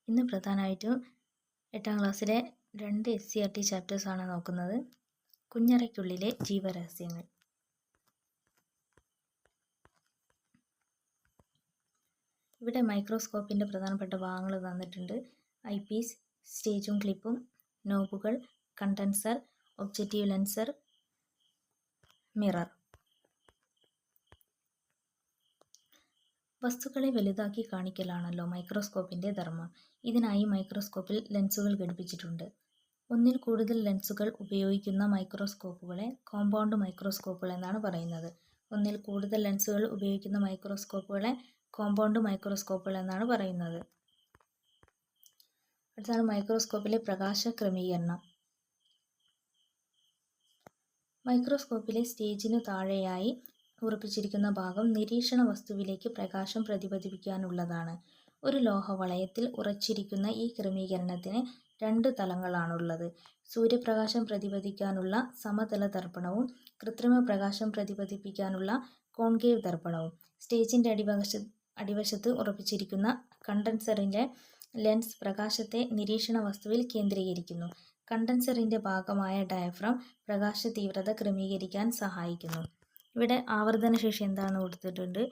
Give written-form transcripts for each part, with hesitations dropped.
ഇന്ന് പ്രധാനമായിട്ടും 8ാം ക്ലാസ്സിലെ 2 SCERT ചാപ്റ്റേഴ്സാണ് നോക്കുന്നത്. കുഞ്ഞറയ്ക്കുള്ളിലെ ജീവരഹസ്യങ്ങൾ. ഇവിടെ മൈക്രോസ്കോപ്പിൻ്റെ പ്രധാനപ്പെട്ട ഭാഗങ്ങൾ തന്നിട്ടുണ്ട്. ഐ പീസ്, സ്റ്റേജും ക്ലിപ്പും, നോബുകൾ, കണ്ടൻസർ, ഒബ്ജക്റ്റീവ് ലെൻസർ, മിറർ. വസ്തുക്കളെ വലുതാക്കി കാണിക്കലാണല്ലോ മൈക്രോസ്കോപ്പിൻ്റെ ധർമ്മം. ഇതിനായി മൈക്രോസ്കോപ്പിൽ ലെൻസുകൾ ഘടിപ്പിച്ചിട്ടുണ്ട്. ഒന്നിൽ കൂടുതൽ ലെൻസുകൾ ഉപയോഗിക്കുന്ന മൈക്രോസ്കോപ്പുകളെ കോമ്പൗണ്ട് മൈക്രോസ്കോപ്പുകൾ എന്നാണ് പറയുന്നത്. ഒന്നിൽ കൂടുതൽ ലെൻസുകൾ ഉപയോഗിക്കുന്ന മൈക്രോസ്കോപ്പുകളെ കോമ്പൗണ്ട് മൈക്രോസ്കോപ്പുകൾ എന്നാണ് പറയുന്നത്. അടുത്താണ് മൈക്രോസ്കോപ്പിലെ പ്രകാശ ക്രമീകരണം. മൈക്രോസ്കോപ്പിലെ സ്റ്റേജിനു താഴെയായി ഉറപ്പിച്ചിരിക്കുന്ന ഭാഗം നിരീക്ഷണ വസ്തുവിലേക്ക് പ്രകാശം പ്രതിഫലിപ്പിക്കാനുള്ളതാണ്. ഒരു ലോഹവളയത്തിൽ ഉറച്ചിരിക്കുന്ന ഈ ക്രമീകരണത്തിന് 2 തലങ്ങളാണുള്ളത്. സൂര്യപ്രകാശം പ്രതിഫലിപ്പിക്കാനുള്ള സമതല ദർപ്പണവും കൃത്രിമ പ്രകാശം പ്രതിഫലിപ്പിക്കാനുള്ള കോൺകേവ് ദർപ്പണവും. സ്റ്റേജിൻ്റെ അടിവശത്ത് ഉറപ്പിച്ചിരിക്കുന്ന കണ്ടൻസറിലെ ലെൻസ് പ്രകാശത്തെ നിരീക്ഷണ വസ്തുവിൽ കേന്ദ്രീകരിക്കുന്നു. കണ്ടൻസറിൻ്റെ ഭാഗമായ ഡയഫ്രം പ്രകാശ തീവ്രത ക്രമീകരിക്കാൻ സഹായിക്കുന്നു. ഇവിടെ ആവർത്തനശേഷി എന്താണെന്ന് കൊടുത്തിട്ടുണ്ട്.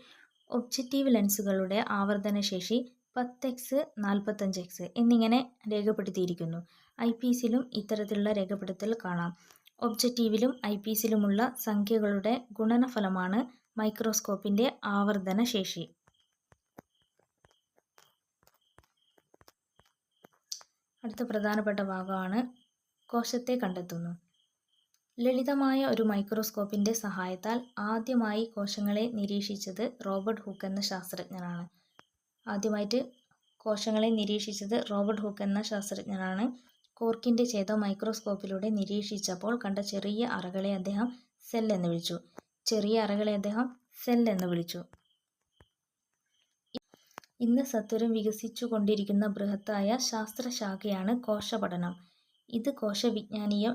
ഒബ്ജക്റ്റീവ് ലെൻസുകളുടെ ആവർത്തനശേഷി 10x 45x എന്നിങ്ങനെ രേഖപ്പെടുത്തിയിരിക്കുന്നു. ഐ പീസിലും ഇത്തരത്തിലുള്ള രേഖപ്പെടുത്തൽ കാണാം. ഒബ്ജക്റ്റീവിലും ഐ പീസിലുമുള്ള സംഖ്യകളുടെ ഗുണനഫലമാണ് മൈക്രോസ്കോപ്പിൻ്റെ ആവർത്തനശേഷി. അടുത്ത പ്രധാനപ്പെട്ട ഭാഗമാണ് കോശത്തെ കണ്ടെത്തുന്നു. ലളിതമായ ഒരു മൈക്രോസ്കോപ്പിൻ്റെ സഹായത്താൽ ആദ്യമായി കോശങ്ങളെ നിരീക്ഷിച്ചത് റോബർട്ട് ഹൂക്ക് എന്ന ശാസ്ത്രജ്ഞനാണ്. കോർക്കിൻ്റെ ഛേദം മൈക്രോസ്കോപ്പിലൂടെ നിരീക്ഷിച്ചപ്പോൾ കണ്ട ചെറിയ അറകളെ അദ്ദേഹം സെൽ എന്ന് വിളിച്ചു. ഇന്ന് സത്വരം വികസിച്ചുകൊണ്ടിരിക്കുന്ന ബൃഹത്തായ ശാസ്ത്രശാഖയാണ് കോശപഠനം. ഇത് കോശവിജ്ഞാനീയം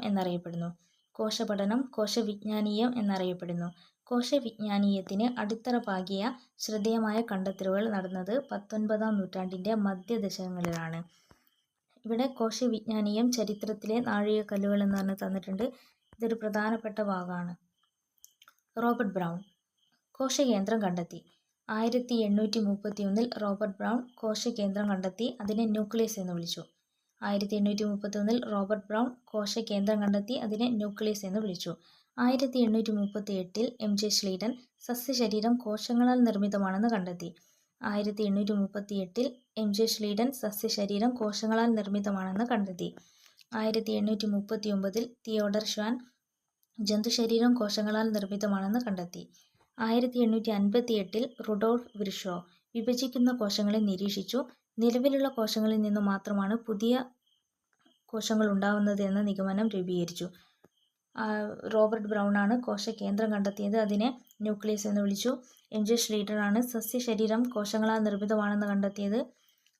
എന്നറിയപ്പെടുന്നു. കോശവിജ്ഞാനീയത്തിന് അടിത്തറ പാകിയ ശ്രദ്ധേയമായ കണ്ടെത്തലുകൾ നടന്നത് 19ാം നൂറ്റാണ്ടിൻ്റെ മധ്യദശകങ്ങളിലാണ്. ഇവിടെ കോശവിജ്ഞാനീയം ചരിത്രത്തിലെ നാഴികക്കല്ലുകൾ എന്ന് പറഞ്ഞ് തന്നിട്ടുണ്ട്. ഇതൊരു പ്രധാനപ്പെട്ട ഭാഗമാണ്. റോബർട്ട് ബ്രൗൺ കോശകേന്ദ്രം കണ്ടെത്തി. 1831 റോബർട്ട് ബ്രൗൺ കോശകേന്ദ്രം കണ്ടെത്തി. അതിനെ ന്യൂക്ലിയസ് എന്ന് വിളിച്ചു. 1838 എം.ജെ. ശ്ലീഡൻ സസ്യശരീരം കോശങ്ങളാൽ നിർമ്മിതമാണെന്ന് കണ്ടെത്തി. 1839 തിയോഡർ ഷ്വാൻ ജന്തുശരീരം കോശങ്ങളാൽ നിർമ്മിതമാണെന്ന് കണ്ടെത്തി. 1858 റുഡോൾഫ് വിർഷോ വിഭജിക്കുന്ന കോശങ്ങളെ നിരീക്ഷിച്ചു. നിലവിലുള്ള കോശങ്ങളിൽ നിന്നു മാത്രമാണ് പുതിയ കോശങ്ങൾ ഉണ്ടാവുന്നത് എന്ന നിഗമനം രൂപീകരിച്ചു. റോബർട്ട് ബ്രൗൺ ആണ് കോശകേന്ദ്രം കണ്ടെത്തിയത്. അതിനെ ന്യൂക്ലിയസ് എന്ന് വിളിച്ചു. എം.ജെ. ശ്ലീഡർ ആണ് സസ്യശരീരം കോശങ്ങളാൽ നിർമ്മിതമാണെന്ന് കണ്ടെത്തിയത്.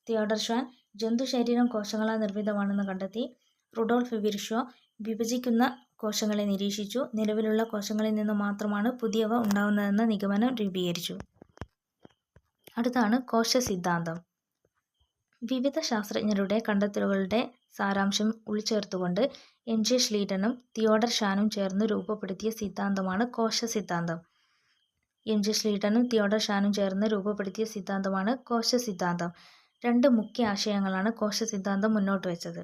തിയോഡർ ഷ്വാൻ ജന്തുശരീരം കോശങ്ങളാൽ നിർമ്മിതമാണെന്ന് കണ്ടെത്തി. റുഡോൾഫ് വിർഷോ വിഭജിക്കുന്ന കോശങ്ങളെ നിരീക്ഷിച്ചു. നിലവിലുള്ള കോശങ്ങളിൽ നിന്ന് മാത്രമാണ് പുതിയവ ഉണ്ടാവുന്നതെന്ന നിഗമനം രൂപീകരിച്ചു. അടുത്താണ് കോശസിദ്ധാന്തം. വിവിധ ശാസ്ത്രജ്ഞരുടെ കണ്ടെത്തലുകളുടെ സാരാംശം ഉൾച്ചേർത്തുകൊണ്ട് എം.ജെ. ശ്ലീഡനും തിയോഡർ ഷ്വാനും ചേർന്ന് രൂപപ്പെടുത്തിയ സിദ്ധാന്തമാണ് കോശസിദ്ധാന്തം. 2 മുഖ്യ ആശയങ്ങളാണ് കോശസിദ്ധാന്തം മുന്നോട്ട് വെച്ചത്.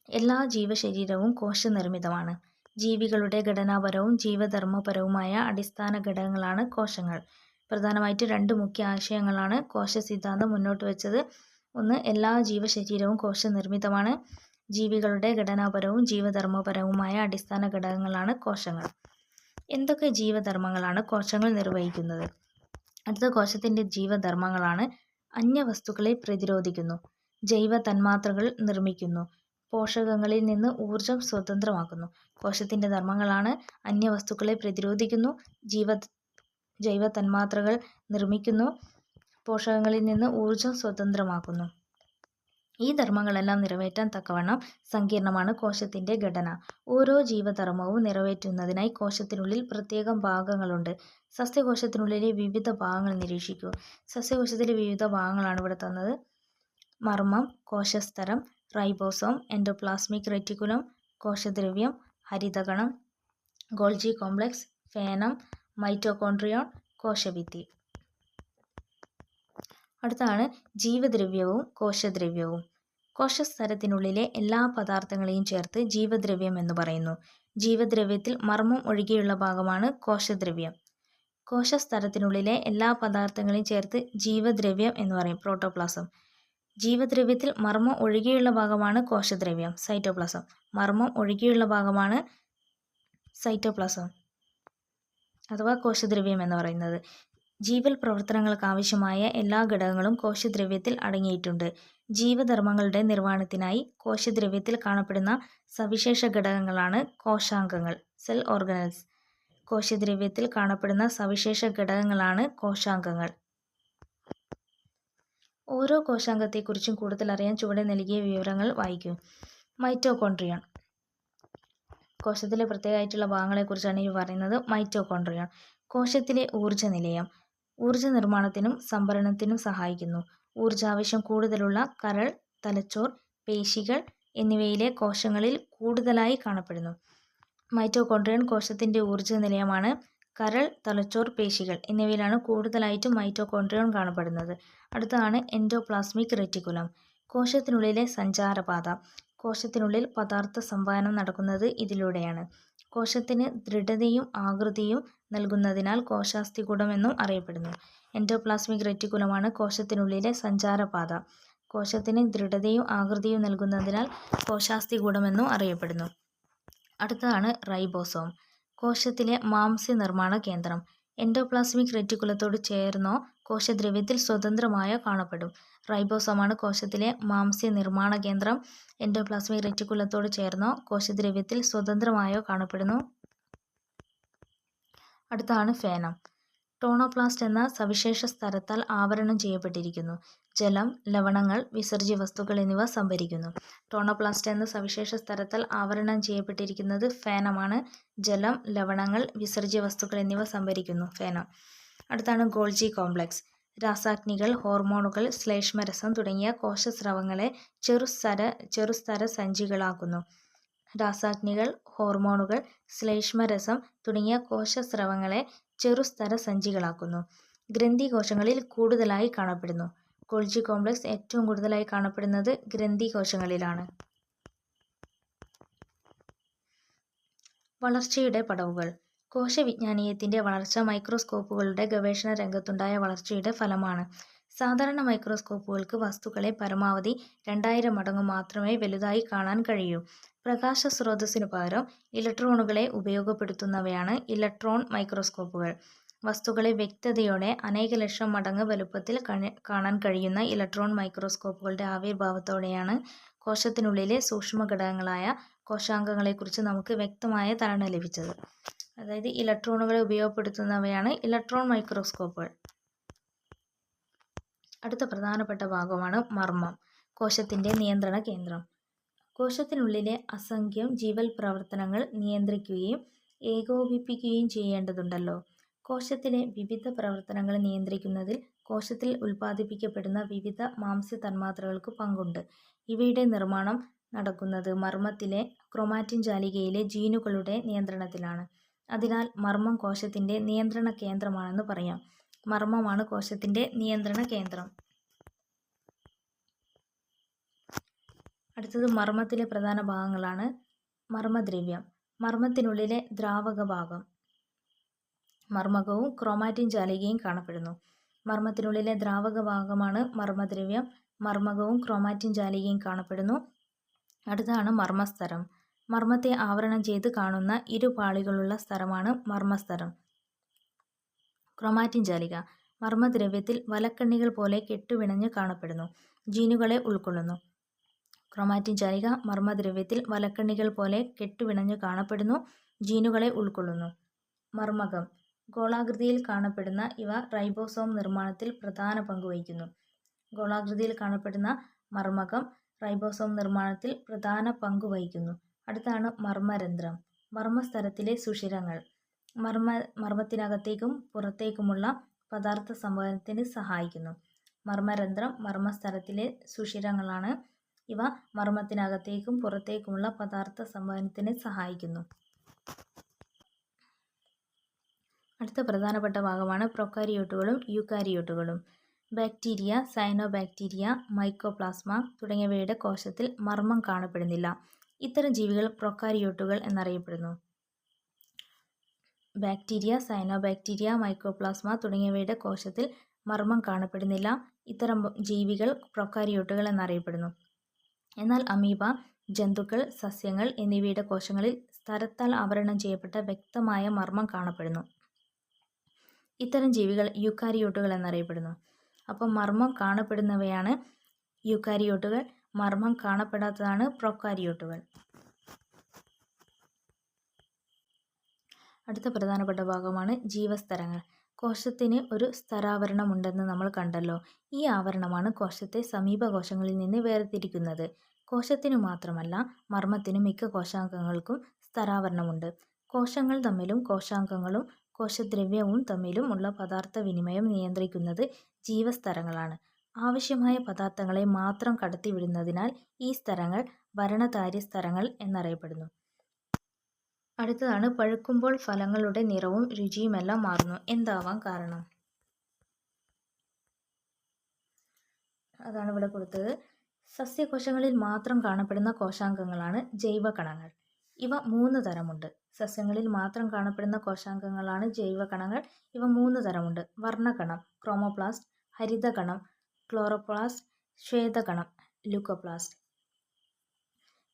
എല്ലാ ജീവശരീരവും കോശനിർമ്മിതമാണ്. ജീവികളുടെ ഘടനാപരവും ജീവധർമ്മപരവുമായ അടിസ്ഥാന ഘടകങ്ങളാണ് കോശങ്ങൾ. പ്രധാനമായിട്ട് 2 മുഖ്യ ആശയങ്ങളാണ് കോശസിദ്ധാന്തം മുന്നോട്ട് വെച്ചത്. ഒന്ന്, എല്ലാ ജീവശരീരവും കോശനിർമ്മിതമാണ്. ജീവികളുടെ ഘടനാപരവും ജീവധർമ്മപരവുമായ അടിസ്ഥാന ഘടകങ്ങളാണ് കോശങ്ങൾ. എന്തൊക്കെ ജീവധർമ്മങ്ങളാണ് കോശങ്ങൾ നിർവഹിക്കുന്നത്? അടുത്ത കോശത്തിൻ്റെ ജീവധർമ്മങ്ങളാണ്: അന്യവസ്തുക്കളെ പ്രതിരോധിക്കുന്നു, ജൈവ തന്മാത്രകൾ നിർമ്മിക്കുന്നു, പോഷകങ്ങളിൽ നിന്ന് ഊർജം സ്വതന്ത്രമാക്കുന്നു. കോശത്തിൻ്റെ ധർമ്മങ്ങളാണ് അന്യവസ്തുക്കളെ പ്രതിരോധിക്കുന്നു, ജൈവ തന്മാത്രകൾ നിർമ്മിക്കുന്നു, പോഷകങ്ങളിൽ നിന്ന് ഊർജം സ്വതന്ത്രമാക്കുന്നു. ഈ ധർമ്മങ്ങളെല്ലാം നിറവേറ്റാൻ തക്കവണ്ണം സങ്കീർണമാണ് കോശത്തിൻ്റെ ഘടന. ഓരോ ജീവധർമ്മവും നിറവേറ്റുന്നതിനായി കോശത്തിനുള്ളിൽ പ്രത്യേകം ഭാഗങ്ങളുണ്ട്. സസ്യകോശത്തിനുള്ളിലെ വിവിധ ഭാഗങ്ങൾ നിരീക്ഷിക്കൂ. സസ്യകോശത്തിലെ വിവിധ ഭാഗങ്ങളാണ് ഇവിടെ തന്നത്. മർമ്മം, കോശസ്തരം, റൈബോസോം, എൻഡോപ്ലാസ്മിക് റെറ്റിക്കുലം, കോശദ്രവ്യം, ഹരിതകണം, ഗോൾജി കോംപ്ലക്സ്, ഫേനം, മൈറ്റോകോൺട്രിയോൺ, കോശഭിത്തി. അടുത്താണ് ജീവദ്രവ്യവും കോശദ്രവ്യവും. കോശസ്തരത്തിനുള്ളിലെ എല്ലാ പദാർത്ഥങ്ങളെയും ചേർത്ത് ജീവദ്രവ്യം എന്ന് പറയുന്നു. ജീവദ്രവ്യത്തിൽ മർമ്മം ഒഴികെയുള്ള ഭാഗമാണ് കോശദ്രവ്യം. കോശസ്തരത്തിനുള്ളിലെ എല്ലാ പദാർത്ഥങ്ങളെയും ചേർത്ത് ജീവദ്രവ്യം എന്ന് പറയും, പ്രോട്ടോപ്ലാസം. ജീവദ്രവ്യത്തിൽ മർമ്മം ഒഴികെയുള്ള ഭാഗമാണ് കോശദ്രവ്യം, സൈറ്റോപ്ലാസം. മർമ്മം ഒഴികെയുള്ള ഭാഗമാണ് സൈറ്റോപ്ലാസം അഥവാ കോശദ്രവ്യം എന്ന് പറയുന്നത്. ജീവൽ പ്രവർത്തനങ്ങൾക്ക് ആവശ്യമായ എല്ലാ ഘടകങ്ങളും കോശദ്രവ്യത്തിൽ അടങ്ങിയിട്ടുണ്ട്. ജീവധർമ്മങ്ങളുടെ നിർവ്വഹണത്തിനായി കോശദ്രവ്യത്തിൽ കാണപ്പെടുന്ന സവിശേഷ ഘടകങ്ങളാണ് കോശാംഗങ്ങൾ, സെൽ ഓർഗനൽസ്. കോശദ്രവ്യത്തിൽ കാണപ്പെടുന്ന സവിശേഷ ഘടകങ്ങളാണ് കോശാംഗങ്ങൾ. ഓരോ കോശാംഗത്തെക്കുറിച്ചും കൂടുതൽ അറിയാൻ ചുവടെ നൽകിയ വിവരങ്ങൾ വായിക്കൂ. മൈറ്റോകോൺട്രിയോൺ. കോശത്തിലെ പ്രത്യേകമായിട്ടുള്ള ഭാഗങ്ങളെക്കുറിച്ചാണ് ഈ പറയുന്നത്. മൈറ്റോകോൺട്രിയോൺ കോശത്തിലെ ഊർജ്ജ നിലയം. ഊർജ്ജ നിർമ്മാണത്തിനും സംഭരണത്തിനും സഹായിക്കുന്നു. ഊർജ്ജാവശ്യം കൂടുതലുള്ള കരൾ, തലച്ചോർ, പേശികൾ എന്നിവയിലെ കോശങ്ങളിൽ കൂടുതലായി കാണപ്പെടുന്നു. മൈറ്റോകോൺട്രിയൻ കോശത്തിൻ്റെ ഊർജ്ജ നിലയമാണ്. കരൾ, തലച്ചോർ, പേശികൾ എന്നിവയിലാണ് കൂടുതലായിട്ടും മൈറ്റോകോൺട്രിയോൺ കാണപ്പെടുന്നത്. അടുത്തതാണ് എൻഡോപ്ലാസ്മിക് റെറ്റിക്കുലം. കോശത്തിനുള്ളിലെ സഞ്ചാരപാത. കോശത്തിനുള്ളിൽ പദാർത്ഥ സംവഹനം നടക്കുന്നത് ഇതിലൂടെയാണ്. കോശത്തിന് ദൃഢതയും ആകൃതിയും നൽകുന്നതിനാൽ കോശാസ്ഥികൂടം എന്നും അറിയപ്പെടുന്നു. എൻഡോപ്ലാസ്മിക് റെറ്റിക്കുലമാണ് കോശത്തിനുള്ളിലെ സഞ്ചാരപാത. കോശത്തിന് ദൃഢതയും ആകൃതിയും നൽകുന്നതിനാൽ കോശാസ്ഥികൂടം എന്നും അറിയപ്പെടുന്നു. അടുത്തതാണ് റൈബോസോം. കോശത്തിലെ മാംസ്യ നിർമ്മാണ കേന്ദ്രം. എൻഡോപ്ലാസ്മിക് റെറ്റിക്കുലത്തോട് ചേർന്നോ കോശദ്രവ്യത്തിൽ സ്വതന്ത്രമായോ കാണപ്പെടും. റൈബോസോമാണ് കോശത്തിലെ മാംസ്യ നിർമ്മാണ കേന്ദ്രം. എൻഡോപ്ലാസ്മിക് റെറ്റിക്കുലത്തോട് ചേർന്നോ കോശദ്രവ്യത്തിൽ സ്വതന്ത്രമായോ കാണപ്പെടുന്നു. അടുത്താണ് ഫേനം. ടോണോപ്ലാസ്റ്റ് എന്ന സവിശേഷ സ്തരത്താൽ ആവരണം ചെയ്യപ്പെട്ടിരിക്കുന്നു. ജലം, ലവണങ്ങൾ, വിസർജ്യ വസ്തുക്കൾ എന്നിവ സംഭരിക്കുന്നു. ടോണോപ്ലാസ്റ്റ് എന്ന സവിശേഷ സ്തരത്താൽ ആവരണം ചെയ്യപ്പെട്ടിരിക്കുന്നത് ഫേനമാണ്. ജലം, ലവണങ്ങൾ, വിസർജ്യ വസ്തുക്കൾ എന്നിവ സംഭരിക്കുന്നു ഫേനം. അടുത്താണ് ഗോൾജി കോംപ്ലക്സ്. രാസാഗ്നികൾ, ഹോർമോണുകൾ, ശ്ലേഷ്മരസം തുടങ്ങിയ കോശസ്രവങ്ങളെ ചെറുസ്തര സഞ്ചികളാക്കുന്നു. രാസാഗ്നികൾ, ഹോർമോണുകൾ, ശ്ലേഷ്മരസം തുടങ്ങിയ കോശസ്രവങ്ങളെ ചെറുസ്തര സഞ്ചികളാക്കുന്നു. ഗ്രന്ഥികോശങ്ങളിൽ കൂടുതലായി കാണപ്പെടുന്നു. ഗോൾജി കോംപ്ലക്സ് ഏറ്റവും കൂടുതലായി കാണപ്പെടുന്നത് ഗ്രന്ഥികോശങ്ങളിലാണ്. വളർച്ചയുടെ പടവുകൾ. കോശവിജ്ഞാനീയത്തിൻ്റെ വളർച്ച മൈക്രോസ്കോപ്പുകളുടെ ഗവേഷണ രംഗത്തുണ്ടായ വളർച്ചയുടെ ഫലമാണ്. സാധാരണ മൈക്രോസ്കോപ്പുകൾക്ക് വസ്തുക്കളെ പരമാവധി 2000 മടങ്ങ് മാത്രമേ വലുതായി കാണാൻ കഴിയൂ. പ്രകാശ സ്രോതസ്സിനു പകരം ഇലക്ട്രോണുകളെ ഉപയോഗപ്പെടുത്തുന്നവയാണ് ഇലക്ട്രോൺ മൈക്രോസ്കോപ്പുകൾ. വസ്തുക്കളെ വ്യക്തതയോടെ അനേക ലക്ഷം മടങ്ങ് വലുപ്പത്തിൽ കാണാൻ കഴിയുന്ന ഇലക്ട്രോൺ മൈക്രോസ്കോപ്പുകളുടെ ആവിർഭാവത്തോടെയാണ് കോശത്തിനുള്ളിലെ സൂക്ഷ്മഘടകങ്ങളായ കോശാംഗങ്ങളെക്കുറിച്ച് നമുക്ക് വ്യക്തമായ ധാരണ ലഭിച്ചത്. അതായത് ഇലക്ട്രോണുകളെ ഉപയോഗപ്പെടുത്തുന്നവയാണ് ഇലക്ട്രോൺ മൈക്രോസ്കോപ്പുകൾ. അടുത്ത പ്രധാനപ്പെട്ട ഭാഗമാണ് മർമ്മം, കോശത്തിൻ്റെ നിയന്ത്രണ കേന്ദ്രം. കോശത്തിനുള്ളിലെ അസംഖ്യം ജീവൽ പ്രവർത്തനങ്ങൾ നിയന്ത്രിക്കുകയും ഏകോപിപ്പിക്കുകയും ചെയ്യേണ്ടതുണ്ടല്ലോ. കോശത്തിലെ വിവിധ പ്രവർത്തനങ്ങൾ നിയന്ത്രിക്കുന്നതിൽ കോശത്തിൽ ഉൽപ്പാദിപ്പിക്കപ്പെടുന്ന വിവിധ മാംസ്യ തന്മാത്രകൾക്ക് പങ്കുണ്ട്. ഇവയുടെ നിർമ്മാണം നടക്കുന്നത് മർമ്മത്തിലെ ക്രോമാറ്റിൻ ജാലികയിലെ ജീനുകളുടെ നിയന്ത്രണത്തിലാണ്. അതിനാൽ മർമ്മം കോശത്തിൻ്റെ നിയന്ത്രണ കേന്ദ്രമാണെന്ന് പറയാം. മർമ്മമാണ് കോശത്തിൻ്റെ നിയന്ത്രണ കേന്ദ്രം. അടുത്തത് മർമ്മത്തിലെ പ്രധാന ഭാഗങ്ങളാണ്. മർമ്മദ്രവ്യം, മർമ്മത്തിനുള്ളിലെ ദ്രാവക ഭാഗം. മർമ്മകവും ക്രോമാറ്റിൻ ജാലികയും കാണപ്പെടുന്നു. മർമ്മത്തിനുള്ളിലെ ദ്രാവക ഭാഗമാണ് മർമ്മദ്രവ്യം. മർമ്മകവും ക്രോമാറ്റിൻ ജാലികയും കാണപ്പെടുന്നു. അടുത്താണ് മർമ്മസ്തരം. മർമ്മത്തെ ആവരണം ചെയ്ത് കാണുന്ന ഇരുപാളികളുള്ള സ്ഥലമാണ് മർമ്മസ്തരം. ക്രോമാറ്റിൻ ജാലിക മർമ്മദ്രവ്യത്തിൽ വലക്കണ്ണികൾ പോലെ കെട്ടുപിണഞ്ഞ് കാണപ്പെടുന്നു. ജീനുകളെ ഉൾക്കൊള്ളുന്നു. ക്രോമാറ്റിൻ ജാലിക മർമ്മദ്രവ്യത്തിൽ വലക്കണ്ണികൾ പോലെ കെട്ടുപിണഞ്ഞ് കാണപ്പെടുന്നു. ജീനുകളെ ഉൾക്കൊള്ളുന്നു. മർമ്മകം ഗോളാകൃതിയിൽ കാണപ്പെടുന്ന ഇവ റൈബോസോം നിർമ്മാണത്തിൽ പ്രധാന പങ്ക് വഹിക്കുന്നു. ഗോളാകൃതിയിൽ കാണപ്പെടുന്ന മർമ്മകം റൈബോസോം നിർമ്മാണത്തിൽ പ്രധാന പങ്ക് വഹിക്കുന്നു. അടുത്താണ് മർമ്മരന്ധ്രം. മർമ്മസ്തരത്തിലെ സുഷിരങ്ങൾ മർമ്മത്തിനകത്തേക്കും പുറത്തേക്കുമുള്ള പദാർത്ഥ സംവഹനത്തിന് സഹായിക്കുന്നു. മർമ്മരന്ധ്രം മർമ്മസ്ഥലത്തിലെ സുഷിരങ്ങളാണ്. ഇവ മർമ്മത്തിനകത്തേക്കും പുറത്തേക്കുമുള്ള പദാർത്ഥ സംവഹനത്തിന് സഹായിക്കുന്നു. അടുത്ത പ്രധാനപ്പെട്ട ഭാഗമാണ് പ്രൊക്കാരിയോട്ടുകളും യൂക്കാരിയോട്ടുകളും. ബാക്ടീരിയ, സയനോബാക്ടീരിയ, മൈക്കോപ്ലാസ്മ തുടങ്ങിയവയുടെ കോശത്തിൽ മർമ്മം കാണപ്പെടുന്നില്ല. ഇത്തരം ജീവികൾ പ്രൊക്കാരിയോട്ടുകൾ എന്നറിയപ്പെടുന്നു. ബാക്ടീരിയ, സയനോബാക്ടീരിയ, മൈക്കോപ്ലാസ്മ തുടങ്ങിയവയുടെ കോശത്തിൽ മർമ്മം കാണപ്പെടുന്നില്ല. ഇത്തരം ജീവികൾ പ്രൊക്കാരിയോട്ടുകൾ എന്നറിയപ്പെടുന്നു. എന്നാൽ അമീബ, ജന്തുക്കൾ, സസ്യങ്ങൾ എന്നിവയുടെ കോശങ്ങളിൽ സ്തരത്താൽ ആവരണം ചെയ്യപ്പെട്ട വ്യക്തമായ മർമ്മം കാണപ്പെടുന്നു. ഇത്തരം ജീവികൾ യൂക്കാരിയോട്ടുകൾ എന്നറിയപ്പെടുന്നു. അപ്പോൾ മർമ്മം കാണപ്പെടുന്നവയാണ് യൂക്കാരിയോട്ടുകൾ, മർമ്മം കാണപ്പെടാത്തതാണ് പ്രൊക്കാരിയോട്ടുകൾ. അടുത്ത പ്രധാനപ്പെട്ട ഭാഗമാണ് ജീവസ്തരങ്ങൾ. കോശത്തിന് ഒരു സ്തരാവരണമുണ്ടെന്ന് നമ്മൾ കണ്ടല്ലോ. ഈ ആവരണമാണ് കോശത്തെ സമീപ കോശങ്ങളിൽ നിന്ന് വേർതിരിക്കുന്നത്. കോശത്തിനു മാത്രമല്ല, മർമ്മത്തിനും മിക്ക കോശാംഗങ്ങൾക്കും സ്തരാവരണമുണ്ട്. കോശങ്ങൾ തമ്മിലും കോശാംഗങ്ങളും കോശദ്രവ്യവും തമ്മിലും ഉള്ള പദാർത്ഥ വിനിമയം നിയന്ത്രിക്കുന്നത് ജീവസ്തരങ്ങളാണ്. ആവശ്യമായ പദാർത്ഥങ്ങളെ മാത്രം കടത്തിവിടുന്നതിനാൽ ഈ സ്തരങ്ങൾ വരണധാര്യ സ്തരങ്ങൾ എന്നറിയപ്പെടുന്നു. അടുത്തതാണ് പഴുക്കുമ്പോൾ ഫലങ്ങളുടെ നിറവും രുചിയുമെല്ലാം മാറുന്നു. എന്താവാൻ കാരണം? അതാണ് ഇവിടെ കൊടുത്തത്. സസ്യകോശങ്ങളിൽ മാത്രം കാണപ്പെടുന്ന കോശാംഗങ്ങളാണ് ജൈവകണങ്ങൾ. ഇവ 3 തരമുണ്ട്. സസ്യങ്ങളിൽ മാത്രം കാണപ്പെടുന്ന കോശാംഗങ്ങളാണ് ജൈവകണങ്ങൾ. ഇവ 3 തരമുണ്ട്. വർണ്ണകണം ക്രോമോപ്ലാസ്റ്റ്, ഹരിതകണം ക്ലോറോപ്ലാസ്റ്റ്, ശ്വേതകണം ല്യൂക്കോപ്ലാസ്റ്റ്.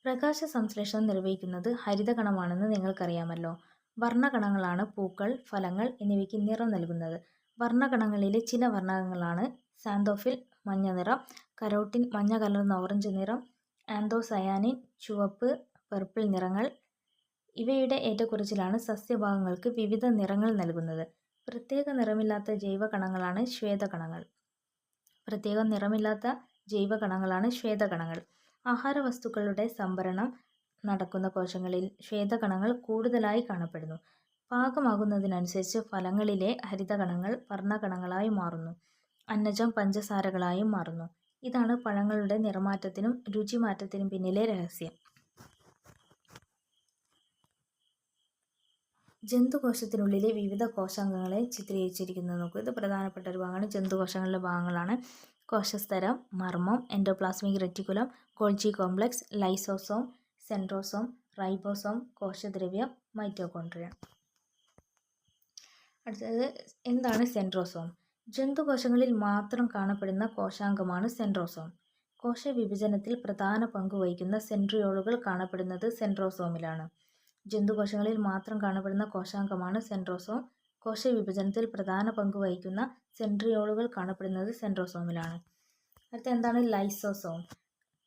പ്രകാശ സംശ്ലേഷണം നിർവഹിക്കുന്നത് ഹരിതകണമാണെന്ന് നിങ്ങൾക്കറിയാമല്ലോ. വർണ്ണകണങ്ങളാണ് പൂക്കൾ, ഫലങ്ങൾ എന്നിവയ്ക്ക് നിറം നൽകുന്നത്. വർണ്ണകണങ്ങളിലെ ചില വർണ്ണകങ്ങളാണ് സാന്തോഫിൽ മഞ്ഞ നിറം, കരോട്ടിൻ മഞ്ഞ കലർന്ന ഓറഞ്ച് നിറം, ആന്തോസയാനിൻ ചുവപ്പ്, പർപ്പിൾ നിറങ്ങൾ. ഇവയുടെ ഏറ്റക്കുറച്ചിലാണ് സസ്യഭാഗങ്ങൾക്ക് വിവിധ നിറങ്ങൾ നൽകുന്നത്. പ്രത്യേക നിറമില്ലാത്ത ജൈവകണങ്ങളാണ് ശ്വേതകണങ്ങൾ. പ്രത്യേകം നിറമില്ലാത്ത ജൈവകണങ്ങളാണ് ശ്വേതകണങ്ങൾ. ആഹാരവസ്തുക്കളുടെ സംഭരണം നടക്കുന്ന കോശങ്ങളിൽ ശ്വേതകണങ്ങൾ കൂടുതലായി കാണപ്പെടുന്നു. പാകമാകുന്നതിനനുസരിച്ച് ഫലങ്ങളിലെ ഹരിതകണങ്ങൾ വർണ്ണകണങ്ങളായി മാറുന്നു. അന്നജം പഞ്ചസാരകളായും മാറുന്നു. ഇതാണ് പഴങ്ങളുടെ നിറമാറ്റത്തിനും രുചിമാറ്റത്തിനും പിന്നിലെ രഹസ്യം. ജന്തുകോശത്തിനുള്ളിലെ വിവിധ കോശാംഗങ്ങളെ ചിത്രീകരിച്ചിരിക്കുന്നത് നോക്കൂ. ഇത് പ്രധാനപ്പെട്ട ഒരു ഭാഗമാണ്. ജന്തുകോശങ്ങളിലെ ഭാഗങ്ങളാണ് കോശസ്തരം, മർമ്മം, endoplasmic reticulum, Golgi complex, lysosome, centrosome, ribosome, കോശദ്രവ്യം, മൈറ്റോകോൺട്രിയ. അടുത്തത് എന്താണ് സെൻട്രോസോം? ജന്തുകോശങ്ങളിൽ മാത്രം കാണപ്പെടുന്ന കോശാംഗമാണ് സെൻട്രോസോം. കോശവിഭജനത്തിൽ പ്രധാന പങ്ക് വഹിക്കുന്ന സെൻട്രിയോളുകൾ കാണപ്പെടുന്നത് സെൻട്രോസോമിലാണ്. ജന്തുകോശങ്ങളിൽ മാത്രം കാണപ്പെടുന്ന കോശാംഗമാണ് സെൻട്രോസോം. കോശവിഭജനത്തിൽ പ്രധാന പങ്ക് വഹിക്കുന്ന സെൻട്രിയോളുകൾ കാണപ്പെടുന്നത് സെൻട്രോസോമിലാണ്. അടുത്ത എന്താണ് ലൈസോസോം?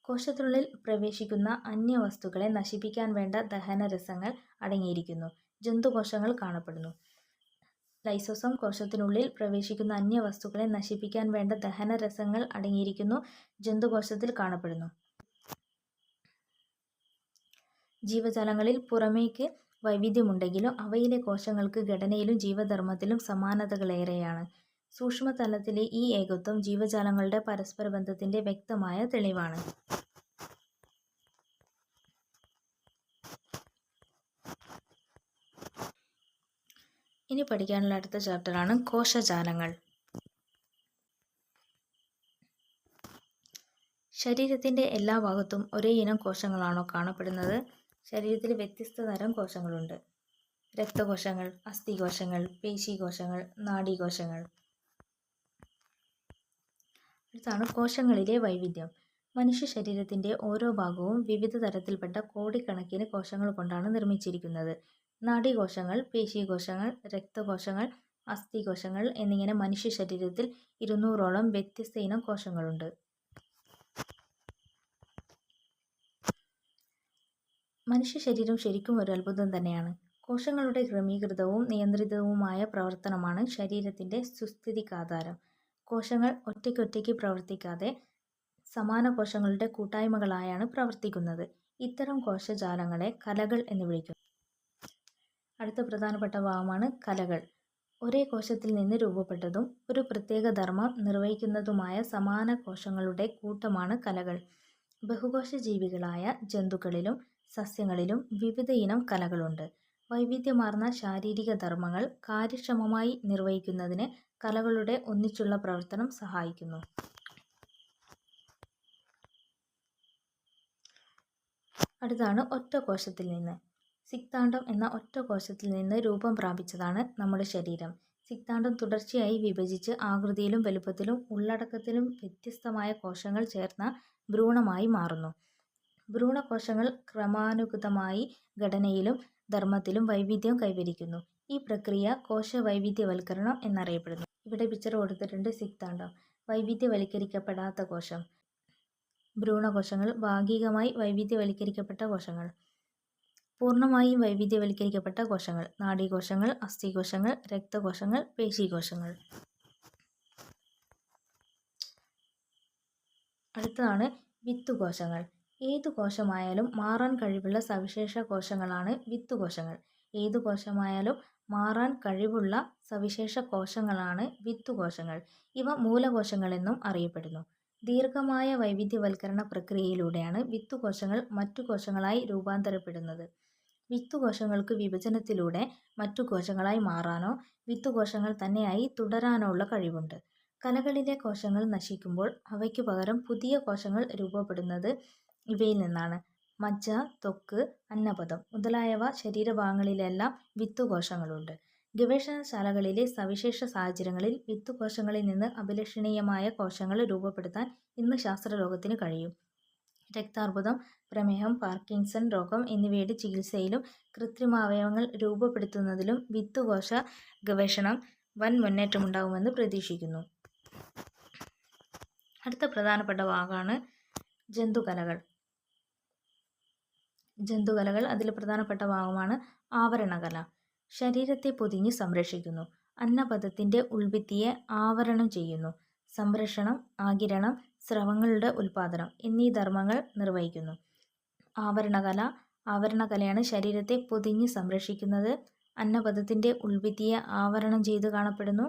കോശത്തിനുള്ളിൽ പ്രവേശിക്കുന്ന അന്യവസ്തുക്കളെ നശിപ്പിക്കാൻ വേണ്ട ദഹനരസങ്ങൾ അടങ്ങിയിരിക്കുന്നു. ജന്തുകോശങ്ങൾ കാണപ്പെടുന്നു. ലൈസോസോം കോശത്തിനുള്ളിൽ പ്രവേശിക്കുന്ന അന്യവസ്തുക്കളെ നശിപ്പിക്കാൻ വേണ്ട ദഹനരസങ്ങൾ അടങ്ങിയിരിക്കുന്നു. ജന്തുകോശത്തിൽ കാണപ്പെടുന്നു. ജീവജാലങ്ങളിൽ പുറമേക്ക് വൈവിധ്യമുണ്ടെങ്കിലും അവയിലെ കോശങ്ങൾക്ക് ഘടനയിലും ജീവധർമ്മത്തിലും സമാനതകളേറെയാണ്. സൂക്ഷ്മതലത്തിലെ ഈ ഏകത്വം ജീവജാലങ്ങളുടെ പരസ്പര ബന്ധത്തിന്റെ വ്യക്തമായ തെളിവാണ്. ഇനി പഠിക്കാനുള്ള അടുത്ത ചാപ്റ്ററാണ് കോശജാലങ്ങൾ. ശരീരത്തിന്റെ എല്ലാ ഭാഗത്തും ഒരേ ഇനം കോശങ്ങളാണോ കാണപ്പെടുന്നത്? ശരീരത്തിൽ വ്യത്യസ്ത തരം കോശങ്ങളുണ്ട്. രക്തകോശങ്ങൾ, അസ്ഥികോശങ്ങൾ, പേശീകോശങ്ങൾ, നാഡീകോശങ്ങൾ. അടുത്താണ് കോശങ്ങളിലെ വൈവിധ്യം. മനുഷ്യ ശരീരത്തിന്റെ ഓരോ ഭാഗവും വിവിധ തരത്തിൽപ്പെട്ട കോടിക്കണക്കിന് കോശങ്ങൾ കൊണ്ടാണ് നിർമ്മിച്ചിരിക്കുന്നത്. നാഡീകോശങ്ങൾ, പേശീകോശങ്ങൾ, രക്തകോശങ്ങൾ, അസ്ഥികോശങ്ങൾ എന്നിങ്ങനെ മനുഷ്യ ശരീരത്തിൽ 200ഓളം വ്യത്യസ്ത ഇനം കോശങ്ങളുണ്ട്. മനുഷ്യ ശരീരം ശരിക്കും ഒരു അത്ഭുതം തന്നെയാണ്. കോശങ്ങളുടെ ക്രമീകൃതവും നിയന്ത്രിതവുമായ പ്രവർത്തനമാണ് ശരീരത്തിന്റെ സുസ്ഥിതിക്കാധാരം. കോശങ്ങൾ ഒറ്റയ്ക്കൊറ്റയ്ക്ക് പ്രവർത്തിക്കാതെ സമാന കോശങ്ങളുടെ കൂട്ടായ്മകളായാണ് പ്രവർത്തിക്കുന്നത്. ഇത്തരം കോശജാലങ്ങളെ കലകൾ എന്ന് വിളിക്കുന്നു. അടുത്ത പ്രധാനപ്പെട്ട ഭാഗമാണ് കലകൾ. ഒരേ കോശത്തിൽ നിന്ന് രൂപപ്പെട്ടതും ഒരു പ്രത്യേക ധർമ്മം നിർവഹിക്കുന്നതുമായ സമാന കോശങ്ങളുടെ കൂട്ടമാണ് കലകൾ. ബഹുകോശ ജീവികളായ ജന്തുക്കളിലും സസ്യങ്ങളിലും വിവിധ ഇനം കലകളുണ്ട്. വൈവിധ്യമാർന്ന ശാരീരിക ധർമ്മങ്ങൾ കാര്യക്ഷമമായി നിർവഹിക്കുന്നതിന് കലകളുടെ ഒന്നിച്ചുള്ള പ്രവർത്തനം സഹായിക്കുന്നു. അടുത്താണ് ഒറ്റ കോശത്തിൽ നിന്ന്. സിക്താണ്ഡം എന്ന ഒറ്റ കോശത്തിൽ നിന്ന് രൂപം പ്രാപിച്ചതാണ് നമ്മുടെ ശരീരം. സിക്താണ്ഡം തുടർച്ചയായി വിഭജിച്ച് ആകൃതിയിലും വലുപ്പത്തിലും ഉള്ളടക്കത്തിലും വ്യത്യസ്തമായ കോശങ്ങൾ ചേർന്ന ഭ്രൂണമായി മാറുന്നു. ഭ്രൂണകോശങ്ങൾ ക്രമാനുഗതമായി ഘടനയിലും ധർമ്മത്തിലും വൈവിധ്യം കൈവരിക്കുന്നു. ഈ പ്രക്രിയ കോശവൈവിധ്യവൽക്കരണം എന്നറിയപ്പെടുന്നു. ഇവിടെ പിക്ചർ കൊടുത്തിട്ടുണ്ട്. സിക്താണ്ഡം, വൈവിധ്യവൽക്കരിക്കപ്പെടാത്ത കോശം. ഭ്രൂണകോശങ്ങൾ ഭാഗികമായി വൈവിധ്യവൽക്കരിക്കപ്പെട്ട കോശങ്ങൾ. പൂർണ്ണമായും വൈവിധ്യവൽക്കരിക്കപ്പെട്ട കോശങ്ങൾ: നാഡീകോശങ്ങൾ, അസ്ഥികോശങ്ങൾ, രക്തകോശങ്ങൾ, പേശീകോശങ്ങൾ. അടുത്തതാണ് വിത്തുകോശങ്ങൾ. ഏതു കോശമായാലും മാറാൻ കഴിവുള്ള സവിശേഷ കോശങ്ങളാണ് വിത്തുകോശങ്ങൾ. ഏതു കോശമായാലും മാറാൻ കഴിവുള്ള സവിശേഷ കോശങ്ങളാണ് വിത്തുകോശങ്ങൾ. ഇവ മൂലകോശങ്ങളെന്നും അറിയപ്പെടുന്നു. ദീർഘമായ വൈവിധ്യവൽക്കരണ പ്രക്രിയയിലൂടെയാണ് വിത്തുകോശങ്ങൾ മറ്റു കോശങ്ങളായി രൂപാന്തരപ്പെടുന്നത്. വിത്തുകോശങ്ങൾക്ക് വിഭജനത്തിലൂടെ മറ്റു കോശങ്ങളായി മാറാനോ വിത്തുകോശങ്ങൾ തന്നെയായി തുടരാനോ ഉള്ള കഴിവുണ്ട്. കലകളിലെ കോശങ്ങൾ നശിക്കുമ്പോൾ അവയ്ക്കു പകരം പുതിയ കോശങ്ങൾ രൂപപ്പെടുന്നത് ഇവയിൽ നിന്നാണ്. മജ്ജ, ത്വക്ക്, അന്നപദം മുതലായവ ശരീരഭാഗങ്ങളിലെല്ലാം വിത്തുകോശങ്ങളുണ്ട്. ഗവേഷണശാലകളിലെ സവിശേഷ സാഹചര്യങ്ങളിൽ വിത്തുകോശങ്ങളിൽ നിന്ന് അഭിലഷണീയമായ കോശങ്ങൾ രൂപപ്പെടുത്താൻ ഇന്ന് ശാസ്ത്രലോകത്തിന് കഴിയും. രക്താർബുദം, പ്രമേഹം, പാർക്കിൻസൺ രോഗം എന്നിവയുടെ ചികിത്സയിലും കൃത്രിമാവയവങ്ങൾ രൂപപ്പെടുത്തുന്നതിലും വിത്തുകോശ ഗവേഷണം വൻ മുന്നേറ്റമുണ്ടാകുമെന്ന് പ്രതീക്ഷിക്കുന്നു. അടുത്ത പ്രധാനപ്പെട്ട ഭാഗമാണ് ജന്തുകലകൾ. അതിൽ പ്രധാനപ്പെട്ട ഭാഗമാണ് ആവരണകല. ശരീരത്തെ പൊതിഞ്ഞ് സംരക്ഷിക്കുന്നു. അന്നപദത്തിന്റെ ഉൾഭിത്തിയെ ആവരണം ചെയ്യുന്നു. സംരക്ഷണം, ആഗിരണം, സ്രവങ്ങളുടെ ഉൽപാദനം എന്നീ ധർമ്മങ്ങൾ നിർവഹിക്കുന്നു. ആവരണകലയാണ് ശരീരത്തെ പൊതിഞ്ഞ് സംരക്ഷിക്കുന്നത്. അന്നപദത്തിന്റെ ഉൾഭിത്തിയെ ആവരണം ചെയ്ത് കാണപ്പെടുന്നു.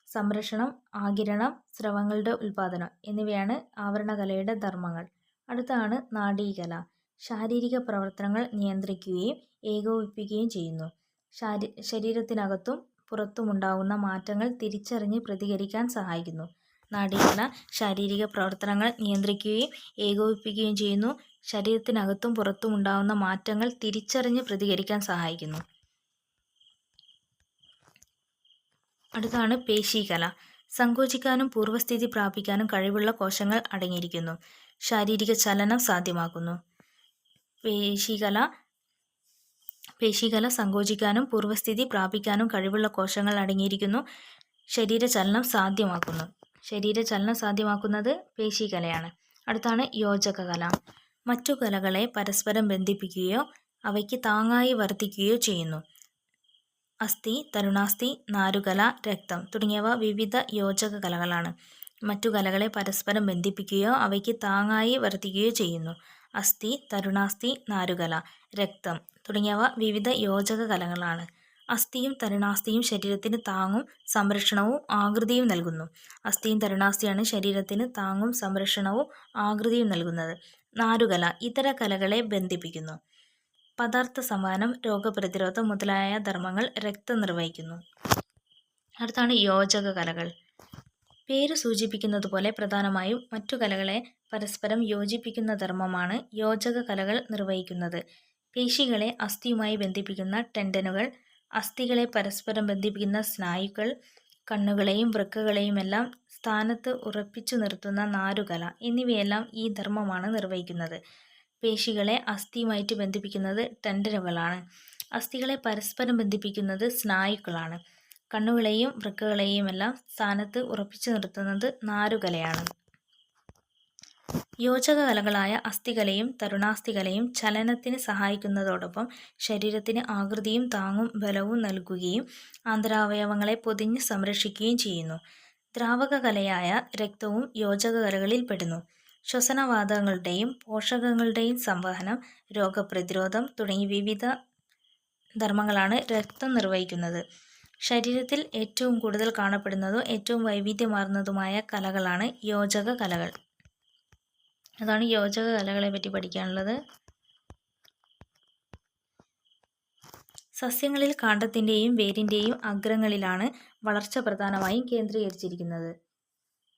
സംരക്ഷണം, ആഗിരണം, സ്രവങ്ങളുടെ ഉൽപാദനം എന്നിവയാണ് ആവരണകലയുടെ ധർമ്മങ്ങൾ. അടുത്താണ് നാഡീകല. ശാരീരിക പ്രവർത്തനങ്ങൾ നിയന്ത്രിക്കുകയും ഏകോപിപ്പിക്കുകയും ചെയ്യുന്നു. ശരീരത്തിനകത്തും പുറത്തുമുണ്ടാകുന്ന മാറ്റങ്ങൾ തിരിച്ചറിഞ്ഞ് പ്രതികരിക്കാൻ സഹായിക്കുന്നു. നാഡീകല ശാരീരിക പ്രവർത്തനങ്ങൾ നിയന്ത്രിക്കുകയും ഏകോപിപ്പിക്കുകയും ചെയ്യുന്നു. ശരീരത്തിനകത്തും പുറത്തും ഉണ്ടാകുന്ന മാറ്റങ്ങൾ തിരിച്ചറിഞ്ഞ് പ്രതികരിക്കാൻ സഹായിക്കുന്നു. അടുത്താണ് പേശീകല. സങ്കോചിക്കാനും പൂർവ്വസ്ഥിതി പ്രാപിക്കാനും കഴിവുള്ള കോശങ്ങൾ അടങ്ങിയിരിക്കുന്നു. ശാരീരിക ചലനം സാധ്യമാക്കുന്നു. പേശീകല സങ്കോചിക്കാനും പൂർവ്വസ്ഥിതി പ്രാപിക്കാനും കഴിവുള്ള കോശങ്ങൾ അടങ്ങിയിരിക്കുന്നു. ശരീരചലനം സാധ്യമാക്കുന്നത് പേശീകലയാണ്. അടുത്താണ് യോജകകല. മറ്റു കലകളെ പരസ്പരം ബന്ധിപ്പിക്കുകയോ അവയ്ക്ക് താങ്ങായി വർത്തിക്കുകയോ ചെയ്യുന്നു. അസ്ഥി, തരുണാസ്ഥി, നാരുകല, രക്തം തുടങ്ങിയവ വിവിധ യോജക കലകളാണ്. മറ്റു കലകളെ പരസ്പരം ബന്ധിപ്പിക്കുകയോ അവയ്ക്ക് താങ്ങായി വർത്തിക്കുകയോ ചെയ്യുന്നു. അസ്ഥി, തരുണാസ്ഥി, നാരുകല, രക്തം തുടങ്ങിയവ വിവിധ യോജക കലകളാണ്. അസ്ഥിയും തരുണാസ്ഥിയും ശരീരത്തിന് താങ്ങും സംരക്ഷണവും ആകൃതിയും നൽകുന്നു. അസ്ഥിയും തരുണാസ്ഥിയാണ് ശരീരത്തിന് താങ്ങും സംരക്ഷണവും ആകൃതിയും നൽകുന്നത്. നാരുകല ഇതര കലകളെ ബന്ധിപ്പിക്കുന്നു. പദാർത്ഥ സംവഹനം, രോഗപ്രതിരോധം മുതലായ ധർമ്മങ്ങൾ രക്തം നിർവഹിക്കുന്നു. അടുത്താണ് യോജക കലകൾ. പേര് സൂചിപ്പിക്കുന്നത് പോലെ പ്രധാനമായും മറ്റു കലകളെ പരസ്പരം യോജിപ്പിക്കുന്ന ധർമ്മമാണ് യോജക കലകൾ നിർവഹിക്കുന്നത്. പേശികളെ അസ്ഥിയുമായി ബന്ധിപ്പിക്കുന്ന ടെൻഡനുകൾ, അസ്ഥികളെ പരസ്പരം ബന്ധിപ്പിക്കുന്ന സ്നായുക്കൾ, കണ്ണുകളെയും വൃക്കകളെയുമെല്ലാം സ്ഥാനത്ത് ഉറപ്പിച്ചു നിർത്തുന്ന നാരുകല എന്നിവയെല്ലാം ഈ ധർമ്മമാണ് നിർവഹിക്കുന്നത്. പേശികളെ അസ്ഥിയുമായിട്ട് ബന്ധിപ്പിക്കുന്നത് ടെൻഡനുകളാണ്. അസ്ഥികളെ പരസ്പരം ബന്ധിപ്പിക്കുന്നത് സ്നായുക്കളാണ്. കണ്ണുകളെയും വൃക്കകളെയുമെല്ലാം സ്ഥാനത്ത് ഉറപ്പിച്ചു നിർത്തുന്നത് നാരുകലയാണ്. യോജക കലകളായ അസ്ഥികലയും തരുണാസ്ഥികലയും ചലനത്തിന് സഹായിക്കുന്നതോടൊപ്പം ശരീരത്തിന് ആകൃതിയും താങ്ങും ബലവും നൽകുകയും ആന്തരാവയവങ്ങളെ പൊതിഞ്ഞ് സംരക്ഷിക്കുകയും ചെയ്യുന്നു. ദ്രാവക കലയായ രക്തവും യോജക കലകളിൽ പെടുന്നു. ശ്വസനവാതകങ്ങളുടെയും പോഷകങ്ങളുടെയും സംവഹനം, രോഗപ്രതിരോധം തുടങ്ങി വിവിധ ധർമ്മങ്ങളാണ് രക്തം നിർവഹിക്കുന്നത്. ശരീരത്തിൽ ഏറ്റവും കൂടുതൽ കാണപ്പെടുന്നതും ഏറ്റവും വൈവിധ്യമാർന്നതുമായ കലകളാണ് യോജക കലകൾ. അതാണ് യോജക കലകളെ പറ്റി പഠിക്കാനുള്ളത്. സസ്യങ്ങളിൽ കാണ്ഡത്തിൻ്റെയും വേരിൻ്റെയും അഗ്രങ്ങളിലാണ് വളർച്ച പ്രധാനമായും കേന്ദ്രീകരിച്ചിരിക്കുന്നത്.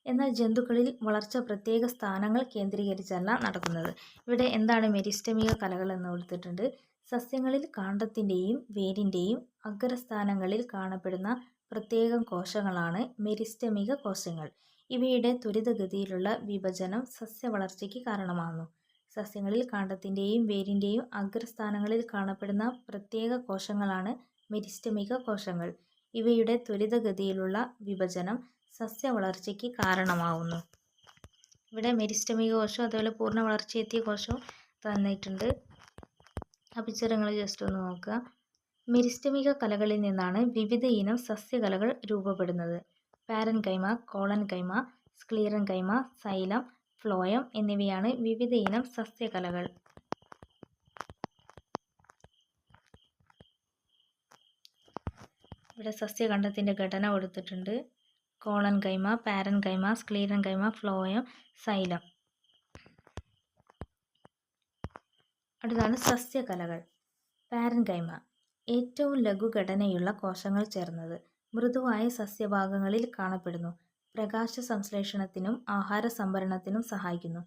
എന്നാൽ ജന്തുക്കളിൽ വളർച്ച പ്രത്യേക സ്ഥാനങ്ങൾ കേന്ദ്രീകരിച്ചല്ല നടക്കുന്നത്. ഇവിടെ എന്താണ് മെരിസ്റ്റമിക കലകൾ എന്ന് കൊടുത്തിട്ടുണ്ട്. സസ്യങ്ങളിൽ കാണ്ഡത്തിൻ്റെയും വേരിൻ്റെയും അഗ്രസ്ഥാനങ്ങളിൽ കാണപ്പെടുന്ന പ്രത്യേകം കോശങ്ങളാണ് മെരിസ്റ്റമിക കോശങ്ങൾ. ഇവയുടെ ത്വരിതഗതിയിലുള്ള വിഭജനം സസ്യവളർച്ചയ്ക്ക് കാരണമാകുന്നു. സസ്യങ്ങളിൽ കാണ്ഡത്തിൻ്റെയും വേരിൻ്റെയും അഗ്രസ്ഥാനങ്ങളിൽ കാണപ്പെടുന്ന പ്രത്യേക കോശങ്ങളാണ് മെരിസ്റ്റമിക കോശങ്ങൾ. ഇവയുടെ ത്വരിതഗതിയിലുള്ള വിഭജനം സസ്യവളർച്ചയ്ക്ക് കാരണമാവുന്നു. ഇവിടെ മെരിസ്റ്റമിക കോശം അതുപോലെ പൂർണ്ണ വളർച്ചയെത്തിയ കോശവും തന്നിട്ടുണ്ട്. ആ പിക്ചർ നിങ്ങൾ ജസ്റ്റ് ഒന്ന് നോക്കുക. മെരിസ്റ്റമിക കലകളിൽ നിന്നാണ് വിവിധ ഇനം സസ്യകലകൾ രൂപപ്പെടുന്നത്. പാരൻകൈമ, കോളൻകൈമ, സ്ക്ലീറൻകൈമ, സൈലം, ഫ്ലോയം എന്നിവയാണ് വിവിധ ഇനം സസ്യകലകൾ. ഇവിടെ സസ്യഖണ്ഡത്തിൻ്റെ ഘടന കൊടുത്തിട്ടുണ്ട്. കോളൻകൈമ, പാരൻകൈമ, സ്ക്ലീറൻകൈമ, ഫ്ലോയം, സൈലം. അടുത്താണ് സസ്യകലകൾ. പാരൻകൈമ ഏറ്റവും ലഘുഘടനയുള്ള കോശങ്ങൾ ചേർന്നത്. മൃദുവായ സസ്യഭാഗങ്ങളിൽ കാണപ്പെടുന്നു. പ്രകാശ സംശ്ലേഷണത്തിനും ആഹാര സംഭരണത്തിനും സഹായിക്കുന്നു.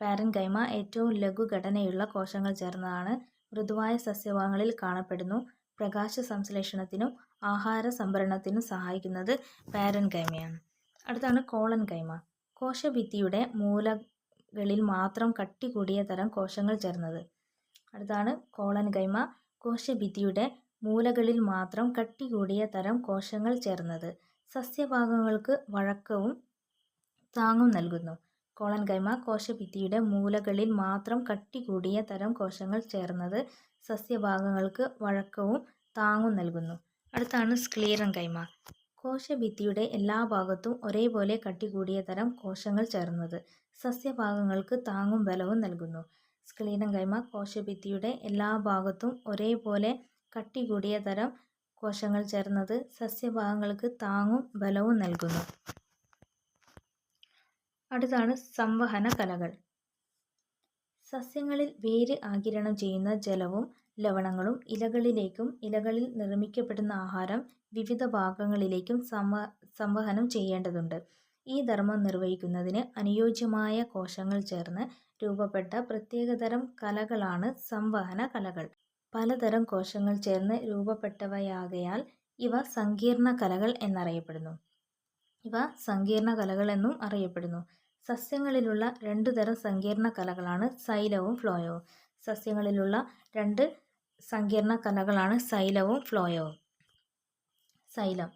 പാരൻകൈമ ഏറ്റവും ലഘുഘടനയുള്ള കോശങ്ങൾ ചേർന്നതാണ്. മൃദുവായ സസ്യഭാഗങ്ങളിൽ കാണപ്പെടുന്നു. പ്രകാശ സംശ്ലേഷണത്തിനും ആഹാര സംഭരണത്തിനും സഹായിക്കുന്നത് പാരൻകൈമയാണ്. അടുത്താണ് കോളൻകൈമ. കോശഭിത്തിയുടെ മൂലകളിൽ മാത്രം കട്ടി കൂടിയ തരം കോശങ്ങൾ ചേർന്നത്. അടുത്താണ് കോളൻകൈമ. കോശഭിത്തിയുടെ മൂലകളിൽ മാത്രം കട്ടി കൂടിയ തരം കോശങ്ങൾ ചേർന്നത്. സസ്യഭാഗങ്ങൾക്ക് വഴക്കവും താങ്ങും നൽകുന്നു. കോളൻകൈമ കോശഭിത്തിയുടെ മൂലകളിൽ മാത്രം കട്ടി കൂടിയ തരം കോശങ്ങൾ ചേർന്നത് സസ്യഭാഗങ്ങൾക്ക് വഴക്കവും താങ്ങും നൽകുന്നു. അടുത്താണ് സ്ക്ലീറൻകൈമ. കോശഭിത്തിയുടെ എല്ലാ ഭാഗത്തും ഒരേപോലെ കട്ടി കൂടിയ തരം കോശങ്ങൾ ചേർന്നത് സസ്യഭാഗങ്ങൾക്ക് താങ്ങും ബലവും നൽകുന്നു. സ്ക്ലീറൻകൈമ കോശഭിത്തിയുടെ എല്ലാ ഭാഗത്തും ഒരേപോലെ കട്ടി കൂടിയ തരം കോശങ്ങൾ ചേർന്നത് സസ്യഭാഗങ്ങൾക്ക് താങ്ങും ബലവും നൽകുന്നു. അടുത്താണ് സംവഹന കലകൾ. സസ്യങ്ങളിൽ വേര് ആഗിരണം ചെയ്യുന്ന ജലവും ലവണങ്ങളും ഇലകളിലേക്കും ഇലകളിൽ നിർമ്മിക്കപ്പെടുന്ന ആഹാരം വിവിധ ഭാഗങ്ങളിലേക്കും സംവഹനം ചെയ്യേണ്ടതുണ്ട്. ഈ ധർമ്മം നിർവഹിക്കുന്നതിന് അനുയോജ്യമായ കോശങ്ങൾ ചേർന്ന് രൂപപ്പെട്ട പ്രത്യേകതരം കലകളാണ് സംവഹന കലകൾ. പലതരം കോശങ്ങൾ ചേർന്ന് രൂപപ്പെട്ടവയാകയാൽ ഇവ സങ്കീർണ കലകൾ എന്നറിയപ്പെടുന്നു. എന്നും അറിയപ്പെടുന്നു. സസ്യങ്ങളിലുള്ള രണ്ടു തരം സങ്കീർണ കലകളാണ് സൈലവും ഫ്ലോയവും. സസ്യങ്ങളിലുള്ള രണ്ട് സങ്കീർണ കലകളാണ് സൈലവും ഫ്ലോയവും. സൈലം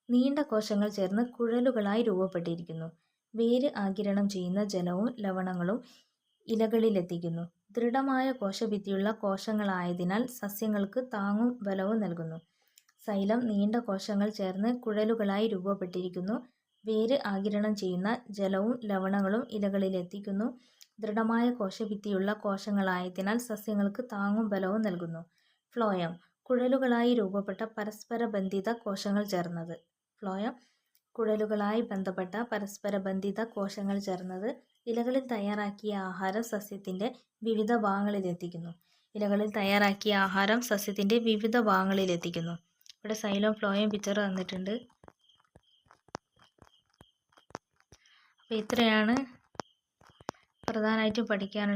നീണ്ട കോശങ്ങൾ ചേർന്ന് കുഴലുകളായി രൂപപ്പെട്ടിരിക്കുന്നു. വേര് ആഗിരണം ചെയ്യുന്ന ജലവും ലവണങ്ങളും ഇലകളിലെത്തിക്കുന്നു. ദൃഢമായ കോശഭിത്തിയുള്ള കോശങ്ങളായതിനാൽ സസ്യങ്ങൾക്ക് താങ്ങും ബലവും നൽകുന്നു. സൈലം നീണ്ട കോശങ്ങൾ ചേർന്ന് കുഴലുകളായി രൂപപ്പെട്ടിരിക്കുന്നു. വേര് ആഗിരണം ചെയ്യുന്ന ജലവും ലവണങ്ങളും ഇലകളിലെത്തിക്കുന്നു. ദൃഢമായ കോശഭിത്തിയുള്ള കോശങ്ങളായതിനാൽ സസ്യങ്ങൾക്ക് താങ്ങും ബലവും നൽകുന്നു. ഫ്ലോയം കുഴലുകളായി രൂപപ്പെട്ട പരസ്പര ബന്ധിത കോശങ്ങൾ ചേർന്നത്. ഫ്ലോയം കുഴലുകളായി ബന്ധപ്പെട്ട പരസ്പര ബന്ധിത കോശങ്ങൾ ചേർന്നത് ഇലകളിൽ തയ്യാറാക്കിയ ആഹാരം സസ്യത്തിൻ്റെ വിവിധ ഭാഗങ്ങളിലെത്തിക്കുന്നു. ഇവിടെ സൈലം ഫ്ലോയം പിക്ചർ തന്നിട്ടുണ്ട്. അപ്പോൾ ഇത്രയാണ് പ്രധാനമായിട്ടും പഠിക്കാനുള്ളത്.